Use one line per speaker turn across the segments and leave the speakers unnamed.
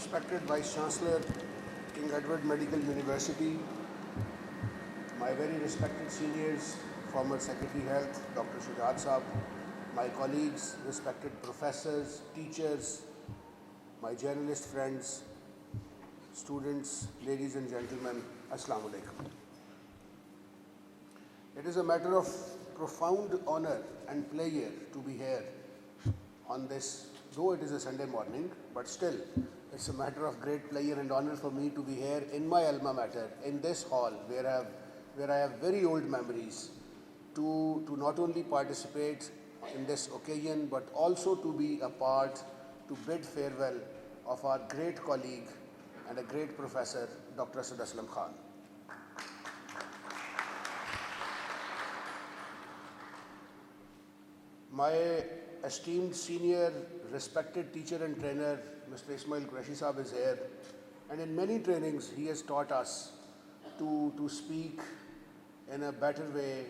respected Vice Chancellor, King Edward Medical University, my very respected seniors, former Secretary Health, Dr. Shujat Saab, my colleagues, respected professors, teachers, my journalist friends, students, ladies and gentlemen, Assalamu alaikum. It is a matter of profound honor and pleasure to be here on this, though it is a Sunday morning, but still it's a matter of great pleasure and honor for me to be here in my alma mater, in this hall where I have very old memories, to not only participate in this occasion but also to be a part, to bid farewell of our great colleague and a great professor, Dr. Asad Aslam Khan. My esteemed senior, respected teacher and trainer, Mr. Ismail Qureshi Saab is here, and in many trainings he has taught us to speak in a better way,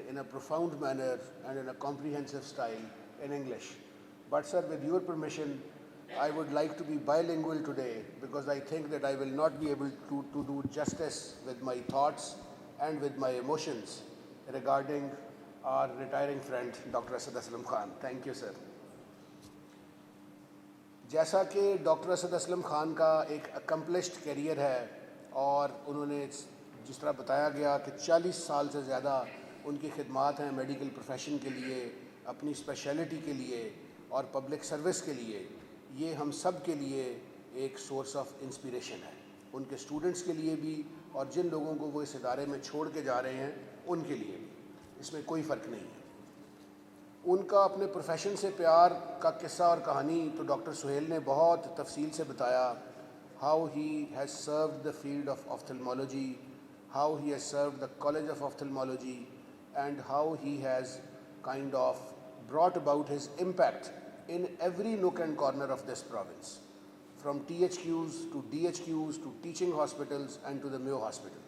in a profound manner and in a comprehensive style in English. But sir, with your permission, I would like to be bilingual today because I think that I will not be able to do justice with my thoughts and with my emotions regarding our retiring friend Dr. Asad Aslam Khan. Thank you, sir. جیسا کہ doctor Asad Aslam Khan کا ایک accomplished career ہے اور انہوں نے جس طرح بتایا گیا کہ 40 سال سے زیادہ ان کی خدمات ہیں میڈیکل پروفیشن کے لیے، اپنی اسپیشلٹی کے لیے اور پبلک سروس کے لیے، یہ ہم سب کے لیے ایک سورس آف انسپریشن ہے، ان کے اسٹوڈنٹس کے لیے بھی اور جن لوگوں کو وہ اس ادارے میں چھوڑ کے جا رہے ہیں ان کے لیے بھی، اس میں کوئی فرق نہیں ہے۔ ان کا اپنے پروفیشن سے پیار کا قصہ اور کہانی تو ڈاکٹر سہیل نے بہت تفصیل سے بتایا، how he has served the field of ophthalmology, how he has served the college of ophthalmology and how he has kind of brought about his impact in every nook and corner of this province, from THQs to DHQs to teaching hospitals and to the Mayo Hospital.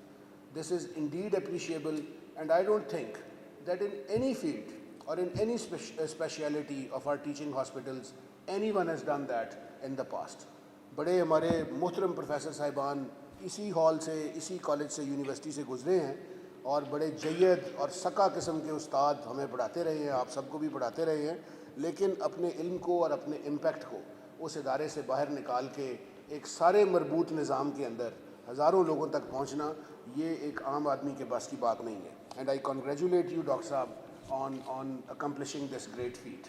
This is indeed appreciable, and I don't think that in any field or in any speciality of our teaching hospitals, anyone has done that in the past. بڑے ہمارے محترم professor صاحبان اسی hall سے، اسی college سے، university سے گزرے ہیں اور بڑے جید اور سکا قسم کے استاد ہمیں پڑھاتے رہے ہیں، آپ سب کو بھی پڑھاتے رہے ہیں، لیکن اپنے علم کو اور اپنے امپیکٹ کو اس ادارے سے باہر نکال کے ایک سارے مربوط نظام کے اندر ہزاروں لوگوں تک پہنچنا، یہ ایک عام آدمی کے بس کی بات نہیں ہے. And I congratulate you doctor صاحب on accomplishing this great feat.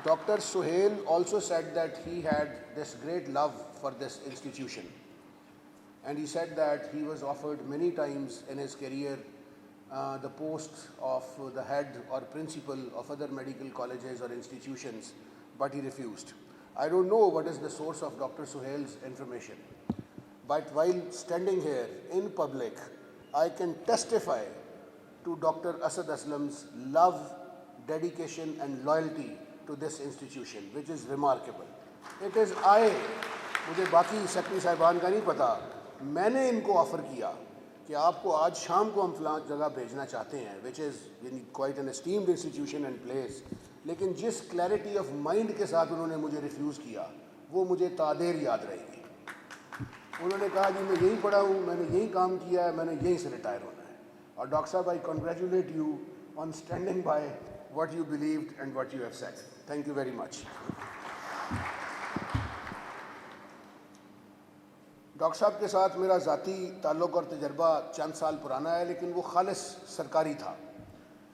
Dr. Suhail also said that he had this great love for this institution, and he said that he was offered many times in his career the post of the head or principal of other medical colleges or institutions, but he refused. I don't know what is the source of Dr. Suhail's information, but while standing here in public, I can testify to Dr. Asad Aslam's love, dedication and loyalty to this institution, which is remarkable. It is مجھے باقی secretary صاحبان کا نہیں پتا، میں نے ان کو offer کیا کہ آپ کو آج شام کو ہم فلاں جگہ بھیجنا چاہتے ہیں، which is quite an esteemed institution and place، لیکن جس کلیئرٹی آف مائنڈ کے ساتھ انہوں نے مجھے ریفیوز کیا وہ مجھے تادیر یاد رہے گی۔ انہوں نے کہا جی میں یہیں پڑھا ہوں، میں نے یہیں کام کیا ہے، میں نے یہیں سے ریٹائر ہونا ہے۔ اور ڈاکٹر صاحب I congratulate you on standing by what you believed and what you have said. Thank you very much. Doctor صاحب کے ساتھ میرا ذاتی تعلق اور تجربہ چند سال پرانا ہے، لیکن وہ خالص سرکاری تھا۔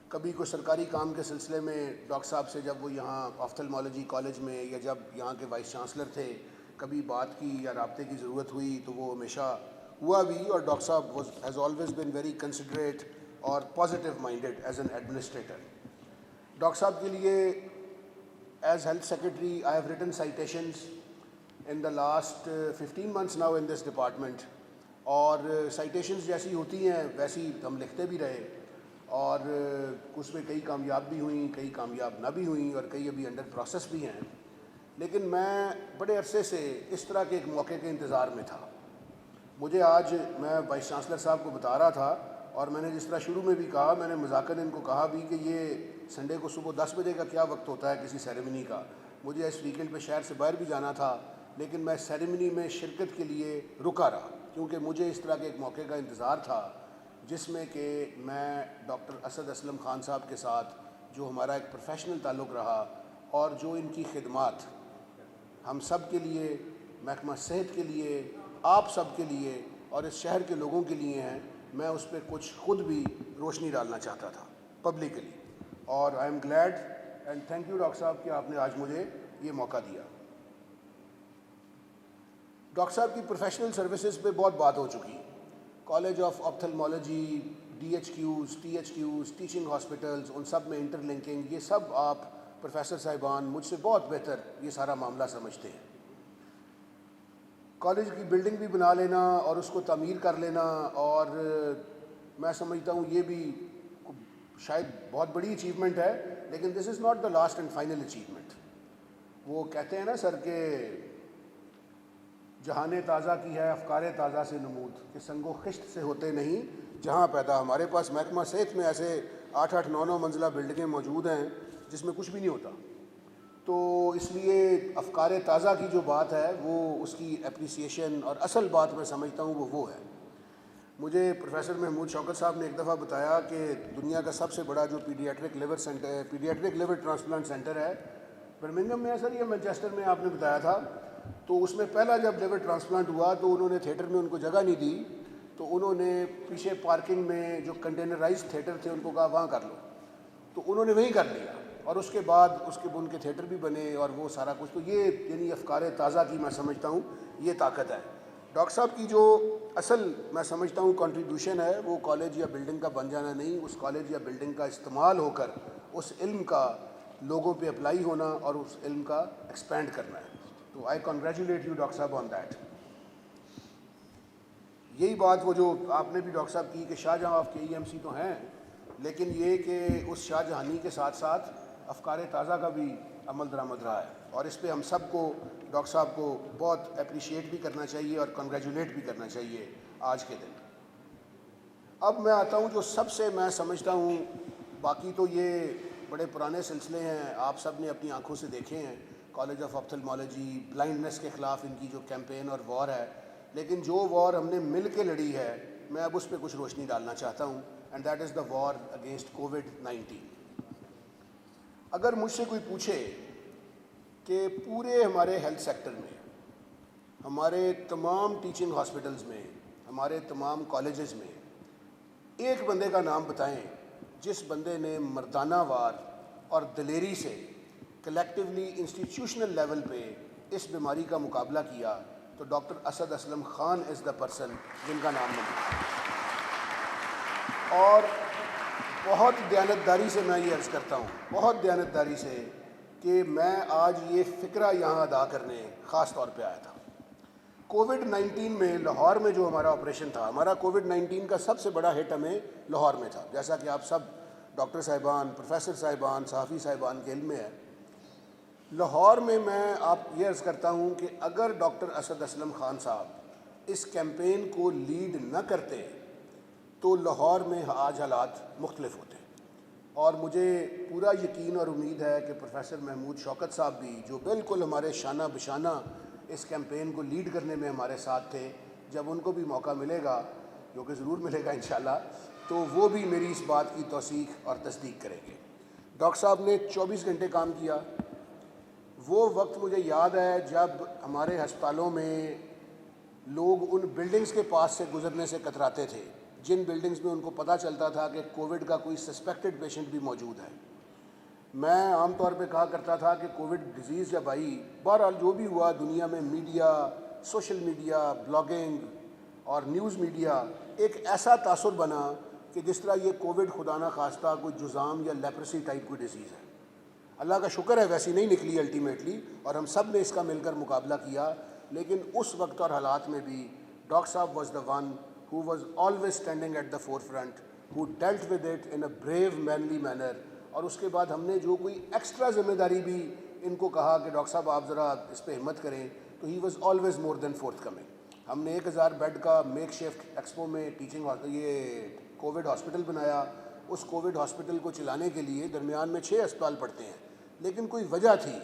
کبھی کوئی سرکاری کام کے سلسلے میں ڈاکٹر صاحب سے جب وہ یہاں آفتھلمالوجی کالج میں یا جب یہاں کے وائس چانسلر تھے کبھی بات کی یا رابطے کی ضرورت ہوئی تو وہ ہمیشہ ہوا بھی، اور ڈاکٹر صاحب has always been very considerate اور positive minded as an administrator. Doctor صاحب کے لیے as health secretary I have written citations in the last 15 months now in this department, اور سائٹیشنز جیسی ہوتی ہیں ویسی ہم لکھتے بھی رہے، اور اس میں کئی کامیاب بھی ہوئیں، کئی کامیاب نہ بھی ہوئیں، اور کئی ابھی انڈر پروسیس بھی ہیں. لیکن میں بڑے عرصے سے اس طرح کے ایک موقع کے انتظار میں تھا. مجھے آج میں وائس چانسلر صاحب کو بتا رہا تھا، اور میں نے جس طرح شروع میں بھی کہا، میں نے مذاکرہ ان کو کہا بھی کہ یہ سنڈے کو صبح 10 بجے کا کیا وقت ہوتا ہے کسی سیریمنی کا، مجھے اس ویکینڈ پہ شہر سے باہر بھی جانا تھا، لیکن میں سیریمنی میں شرکت کے لیے رکا رہا کیونکہ مجھے اس طرح کے ایک موقع کا انتظار تھا جس میں کہ میں ڈاکٹر اسد اسلم خان صاحب کے ساتھ جو ہمارا ایک پروفیشنل تعلق رہا اور جو ان کی خدمات ہم سب کے لیے، محکمہ صحت کے لیے، آپ سب کے لیے اور اس شہر کے لوگوں کے لیے ہیں، میں اس پہ کچھ خود بھی روشنی ڈالنا چاہتا تھا پبلکلی. اور I am glad and thank you doctor صاحب کہ آپ نے آج مجھے یہ موقع دیا. ڈاکٹر صاحب کی پروفیشنل سروسز پہ بہت بات ہو چکی. College of ophthalmology, D H Qs, T H Qs, teaching hospitals, ان سب میں انٹر لنکنگ، یہ سب آپ پروفیسر صاحبان مجھ سے بہت بہتر یہ سارا معاملہ سمجھتے ہیں. کالج کی بلڈنگ بھی بنا لینا اور اس کو تعمیر کر لینا، اور میں سمجھتا ہوں یہ بھی شاید بہت بڑی اچیومنٹ ہے، لیکن this is not the last and final achievement. وہ کہتے ہیں نا سر کہ جہان تازہ کی ہے افکار تازہ سے نمود، کہ سنگ و خشت سے ہوتے نہیں جہاں پیدا. ہمارے پاس محکمہ صحت میں ایسے 8-8 9-9 منزلہ بلڈنگیں موجود ہیں جس میں کچھ بھی نہیں ہوتا. تو اس لیے افکار تازہ کی جو بات ہے وہ اس کی اپریسیشن اور اصل بات میں سمجھتا ہوں وہ ہے. مجھے پروفیسر محمود شوکت صاحب نے ایک دفعہ بتایا کہ دنیا کا سب سے بڑا جو پیڈیاٹرک لیور ٹرانسپلانٹ سینٹر ہے برمنگھم میں ہے سر، یہ مانچسٹر میں آپ نے بتایا تھا. تو اس میں پہلا جب لیور ٹرانسپلانٹ ہوا تو انہوں نے تھیٹر میں ان کو جگہ نہیں دی، تو انہوں نے پیچھے پارکنگ میں جو کنٹینرائز تھیٹر تھے ان کو کہا وہاں کر لو، تو انہوں نے وہیں کر لیا. اور اس کے بعد ان کے تھیٹر بھی بنے اور وہ سارا کچھ. تو یہ یعنی افکار تازہ کی میں سمجھتا ہوں یہ طاقت ہے. ڈاکٹر صاحب کی جو اصل میں سمجھتا ہوں کنٹریبیوشن ہے وہ کالج یا بلڈنگ کا بن جانا نہیں، اس کالج یا بلڈنگ کا استعمال ہو کر اس علم کا لوگوں پہ اپلائی ہونا اور اس علم کا ایکسپینڈ کرنا ہے. تو آئی کنگریچولیٹ یو ڈاکٹر صاحب آن دیٹ. یہی بات وہ جو آپ نے بھی ڈاکٹر صاحب کی کہ شاہ جہاں آف کے ای ایم سی تو ہیں، لیکن یہ کہ اس شاہ جہانی کے ساتھ ساتھ افکار تازہ کا بھی عمل درآمد رہا ہے، اور اس پہ ہم سب کو ڈاکٹر صاحب کو بہت اپریشیٹ بھی کرنا چاہیے اور کنگریچولیٹ بھی کرنا چاہیے آج کے دن. اب میں آتا ہوں جو سب سے میں سمجھتا ہوں، باقی تو یہ بڑے پرانے سلسلے ہیں، آپ سب نے اپنی آنکھوں سے دیکھے ہیں، کالج آف آپتھلمالوجی بلائنڈنس کے خلاف ان کی جو کیمپین اور وار ہے، لیکن جو وار ہم نے مل کے لڑی ہے میں اب اس پہ کچھ روشنی ڈالنا چاہتا ہوں، and that is the war against کووڈ-19. اگر مجھ سے کوئی پوچھے کہ پورے ہمارے ہیلتھ سیکٹر میں، ہمارے تمام ٹیچنگ ہاسپٹلز میں، ہمارے تمام کالجز میں ایک بندے کا نام بتائیں جس بندے نے مردانہ وار اور دلیری سے کلیکٹیولی انسٹیٹیوشنل لیول پہ اس بیماری کا مقابلہ کیا، تو doctor Asad Aslam Khan is the person جن کا نام میں. اور بہت دیانتداری سے میں یہ عرض کرتا ہوں، بہت دیانتداری سے، کہ میں آج یہ فکرہ یہاں ادا کرنے خاص طور پہ آیا تھا. کووڈ-19 میں لاہور میں جو ہمارا آپریشن تھا، ہمارا کووڈ-19 کا سب سے بڑا ہٹ ہمیں لاہور میں تھا، جیسا کہ آپ سب ڈاکٹر صاحبان، پروفیسر صاحبان، صحافی صاحبان کے علم میں ہے. لاہور میں آپ یہ عرض کرتا ہوں کہ اگر ڈاکٹر اسد اسلم خان صاحب اس کیمپین کو لیڈ نہ کرتے تو لاہور میں آج حالات مختلف ہوتے. اور مجھے پورا یقین اور امید ہے کہ پروفیسر محمود شوکت صاحب بھی جو بالکل ہمارے شانہ بشانہ اس کیمپین کو لیڈ کرنے میں ہمارے ساتھ تھے، جب ان کو بھی موقع ملے گا، جو کہ ضرور ملے گا انشاءاللہ، تو وہ بھی میری اس بات کی توثیق اور تصدیق کریں گے. ڈاکٹر صاحب نے 24 گھنٹے کام کیا. وہ وقت مجھے یاد ہے جب ہمارے ہسپتالوں میں لوگ ان بلڈنگز کے پاس سے گزرنے سے کتراتے تھے جن بلڈنگز میں ان کو پتہ چلتا تھا کہ کووڈ کا کوئی سسپیکٹڈ پیشنٹ بھی موجود ہے. میں عام طور پہ کہا کرتا تھا کہ کووڈ ڈیزیز جب آئی، بہرحال جو بھی ہوا دنیا میں میڈیا، سوشل میڈیا، بلاگنگ اور نیوز میڈیا ایک ایسا تاثر بنا کہ جس طرح یہ کووڈ خدا نہ خواستہ کوئی جزام یا لیپرسی ٹائپ کوئی ڈیزیز ہے. اللہ کا شکر ہے ویسی نہیں نکلی الٹیمیٹلی، اور ہم سب نے اس کا مل کر مقابلہ کیا. لیکن اس وقت اور حالات میں بھی ڈاکٹر صاحب was the one who was always standing at the forefront, who dealt with it in a brave, manly manner. اور اس کے بعد ہم نے جو کوئی ایکسٹرا ذمہ داری بھی ان کو کہا کہ ڈاکٹر صاحب آپ ذرا اس پہ ہمت کریں، تو he was always more than forthcoming. ہم نے 1000 بیڈ کا میک شفٹ ایکسپو میں یہ کووڈ ہاسپٹل بنایا. اس کووڈ ہاسپٹل کو چلانے کے لیے درمیان میں 6 اسپتال پڑتے ہیں، لیکن کوئی وجہ تھی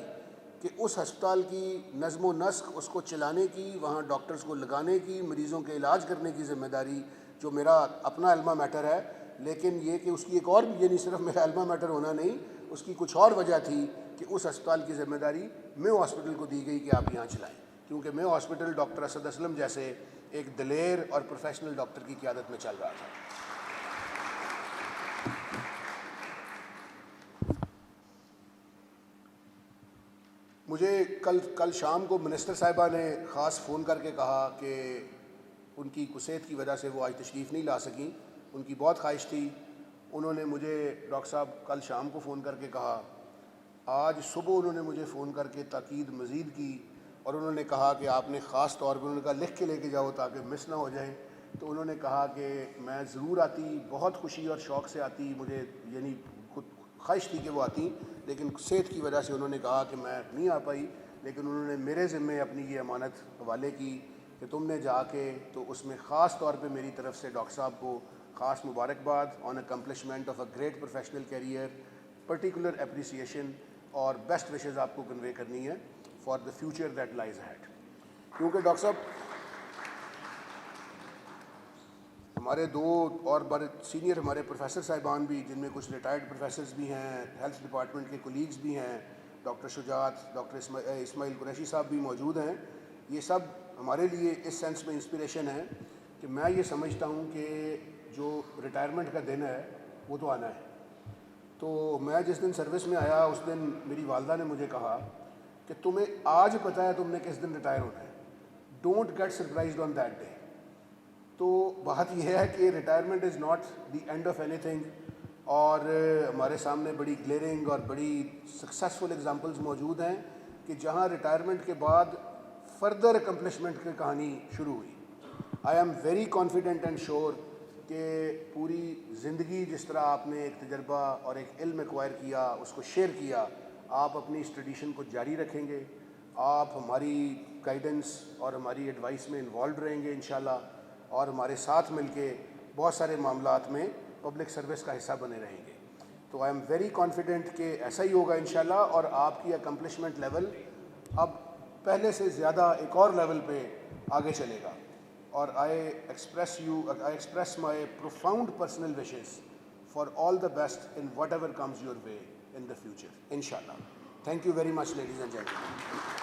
کہ اس ہسپتال کی نظم و نسق، اس کو چلانے کی، وہاں ڈاکٹرز کو لگانے کی، مریضوں کے علاج کرنے کی ذمہ داری جو میرا اپنا الما میٹر ہے، لیکن یہ کہ اس کی ایک اور بھی، یہ نہیں صرف میرا الما میٹر ہونا نہیں، اس کی کچھ اور وجہ تھی کہ اس ہسپتال کی ذمہ داری میو ہاسپٹل کو دی گئی کہ آپ یہاں چلائیں، کیونکہ میو ہاسپٹل ڈاکٹر اسد اسلم جیسے ایک دلیر اور پروفیشنل ڈاکٹر کی قیادت میں چل رہا تھا۔ مجھے کل شام کو منسٹر صاحبہ نے خاص فون کر کے کہا کہ ان کی صحت کی وجہ سے وہ آج تشریف نہیں لا سکیں، ان کی بہت خواہش تھی۔ انہوں نے مجھے ڈاکٹر صاحب کل شام کو فون کر کے کہا، آج صبح انہوں نے مجھے فون کر کے تاکید مزید کی، اور انہوں نے کہا کہ آپ نے خاص طور پر، انہوں نے کہا لکھ کے لے کے جاؤ تاکہ مس نہ ہو جائیں، تو انہوں نے کہا کہ میں ضرور آتی، بہت خوشی اور شوق سے آتی، مجھے یعنی خود خواہش تھی کہ وہ آتی، لیکن صحت کی وجہ سے انہوں نے کہا کہ میں نہیں آ پائی، لیکن انہوں نے میرے ذمے اپنی یہ امانت حوالے کی کہ تم نے جا کے، تو اس میں خاص طور پہ میری طرف سے ڈاکٹر صاحب کو خاص مبارکباد on accomplishment of a great professional career, particular appreciation اور بیسٹ وشز آپ کو کنوے کرنی ہے for the future that lies ahead. کیونکہ ڈاکٹر صاحب ہمارے دو اور بڑے سینئر ہمارے پروفیسر صاحبان بھی، جن میں کچھ ریٹائرڈ پروفیسرز بھی ہیں، ہیلتھ ڈپارٹمنٹ کے کولیگز بھی ہیں، ڈاکٹر شجاعت، ڈاکٹر اسماعیل قریشی صاحب بھی موجود ہیں، یہ سب ہمارے لیے اس سینس میں انسپریشن ہے کہ میں یہ سمجھتا ہوں کہ جو ریٹائرمنٹ کا دن ہے وہ تو آنا ہے۔ تو میں جس دن سروس میں آیا اس دن میری والدہ نے مجھے کہا کہ تمہیں آج پتہ ہے تم نے کس دن ریٹائر ہونا ہے، don't get surprised on that day. تو بات یہ ہے کہ retirement is not the end of anything, اور ہمارے سامنے بڑی گلیئرنگ اور بڑی سکسیزفل ایگزامپلز موجود ہیں کہ جہاں ریٹائرمنٹ کے بعد فردر اکمپلشمنٹ کی کہانی شروع ہوئی۔ I am very confident and sure کہ پوری زندگی جس طرح آپ نے ایک تجربہ اور ایک علم ایکوائر کیا، اس کو شیئر کیا، آپ اپنی اس ٹریڈیشن کو جاری رکھیں گے، آپ ہماری گائیڈنس اور ہماری ایڈوائس میں انوالوڈ رہیں گے انشاءاللہ، اور ہمارے ساتھ مل کے بہت سارے معاملات میں پبلک سروس کا حصہ بنے رہیں گے۔ تو آئی ایم ویری کانفیڈنٹ کہ ایسا ہی ہوگا انشاءاللہ، اور آپ کی اکمپلشمنٹ لیول اب پہلے سے زیادہ ایک اور لیول پہ آگے چلے گا، اور I express my profound personal wishes for all the best in whatever comes your way in the future انشاءاللہ۔ Thank you very much ladies and gentleman.